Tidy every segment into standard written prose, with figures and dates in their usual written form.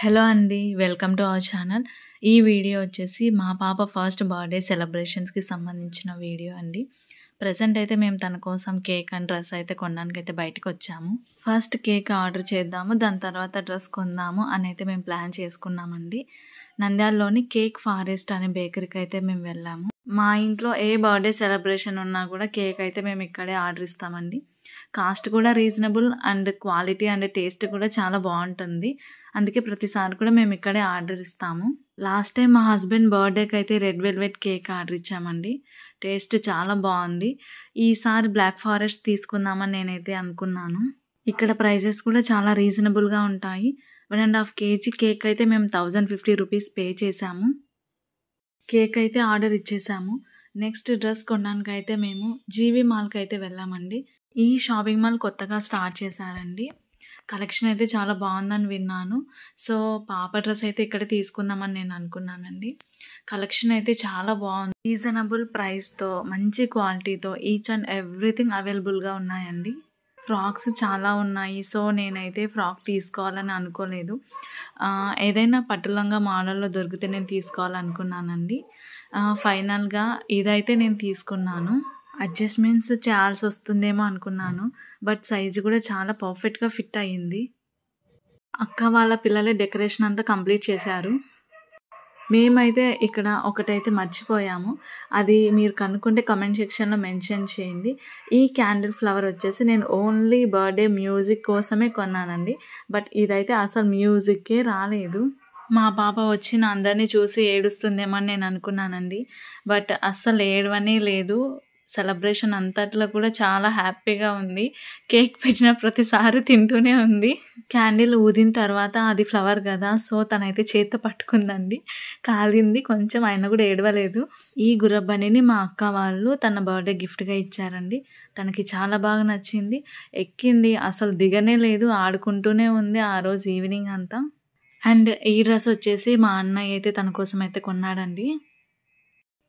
Hello అండి. Welcome to our channel. ఈ video వచ్చేసి మా పాప ఫస్ట్ బర్త్‌డే సెలబ్రేషన్స్‌కి సంబంధించిన వీడియో అండి. ప్రెజెంట్ అయితే మేము తన కోసం కేక్ అండ్ డ్రెస్ అయితే కొనడానికైతే బయటకొచ్చాము. ఫస్ట్ కేక్ ఆర్డర్ చేద్దాము. దాని తర్వాత డ్రెస్ కొందాము అనైతే మేము ప్లాన్ చేసుకున్నామండి. నంద్యాలలోని కేక్ ఫారెస్ట్ అనే బేకరీకి అయితే మేము వెళ్ళాము. మా ఇంట్లో ఏ బర్త్‌డే సెలబ్రేషన్ ఉన్నా కూడా కేక్ అయితే మేము ఇక్కడే ఆర్డర్ ఇస్తామండి. కాస్ట్ కూడా reasonable and quality and taste కూడా చాలా బాగుంటుంది. అందుకే ప్రతిసారి కూడా మేము ఇక్కడే ఆర్డర్ ఇస్తాము. లాస్ట్ టైం మా హస్బెండ్ బర్త్డేకి అయితే రెడ్ వెల్వెట్ కేక్ ఆర్డర్ ఇచ్చామండి. టేస్ట్ చాలా బాగుంది. ఈసారి బ్లాక్ ఫారెస్ట్ తీసుకుందామని నేనైతే అనుకున్నాను. ఇక్కడ ప్రైజెస్ కూడా చాలా రీజనబుల్గా ఉంటాయి. 1.5 kg కేక్ అయితే మేము 1050 రూపీస్ పే చేసాము. కేక్ అయితే ఆర్డర్ ఇచ్చేసాము. నెక్స్ట్ డ్రెస్ కొనడానికి అయితే మేము జీవీ మాల్కి అయితే వెళ్ళామండి. ఈ షాపింగ్ మాల్ కొత్తగా స్టార్ట్ చేశారండి. కలెక్షన్ అయితే చాలా బాగుందని విన్నాను. సో పాప డ్రెస్ అయితే ఇక్కడ తీసుకుందామని నేను అనుకున్నానండి. కలెక్షన్ అయితే చాలా బాగుంది. రీజనబుల్ ప్రైస్తో మంచి క్వాలిటీతో ఈచ్ అండ్ ఎవ్రీథింగ్ అవైలబుల్గా ఉన్నాయండి. ఫ్రాక్స్ చాలా ఉన్నాయి. సో నేనైతే ఫ్రాక్ తీసుకోవాలని అనుకోలేదు. ఏదైనా పట్టులంగా మోడల్లో దొరికితే నేను తీసుకోవాలనుకున్నానండి. ఫైనల్గా ఇదైతే నేను తీసుకున్నాను. అడ్జస్ట్మెంట్స్ చేయాల్సి వస్తుందేమో అనుకున్నాను. బట్ సైజు కూడా చాలా పర్ఫెక్ట్గా ఫిట్ అయ్యింది. అక్క వాళ్ళ పిల్లలే డెకరేషన్ అంతా కంప్లీట్ చేశారు. మేమైతే ఇక్కడ ఒకటైతే మర్చిపోయాము. అది మీరు కనుక్కుంటే కమెంట్ సెక్షన్లో మెన్షన్ చేయండి. ఈ క్యాండిల్ ఫ్లవర్ వచ్చేసి నేను ఓన్లీ బర్త్డే మ్యూజిక్ కోసమే కొన్నానండి. బట్ ఇదైతే అసలు మ్యూజిక్కే రాలేదు. మా పాప వచ్చిన అందరినీ చూసి ఏడుస్తుందేమో అని నేను అనుకున్నానండి. బట్ అస్సలు ఏడవనే లేదు. సెలబ్రేషన్ అంతట్లో కూడా చాలా హ్యాపీగా ఉంది. కేక్ పెట్టిన ప్రతిసారి తింటూనే ఉంది. క్యాండిల్ ఊదిన తర్వాత అది ఫ్లవర్ కదా, సో తనైతే చేత్తో పట్టుకుందండి. కాలింది కొంచెం, అయినా కూడా ఏడవలేదు. ఈ గుర్రబండిని మా అక్క వాళ్ళు తన బర్త్డే గిఫ్ట్గా ఇచ్చారండి. తనకి చాలా బాగా నచ్చింది. ఎక్కింది, అసలు దిగనే లేదు, ఆడుకుంటూనే ఉంది ఆ రోజు ఈవినింగ్ అంతా. అండ్ ఈ డ్రెస్ వచ్చేసి మా అన్నయ్య అయితే తన కోసం అయితే కొన్నాడండి.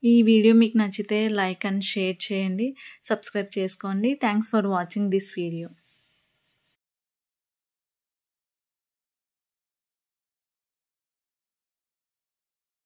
ఈ వీడియో మీకు నచ్చితే లైక్ అండ్ షేర్ చేయండి. సబ్స్క్రైబ్ చేసుకోండి. Thanks for watching this video.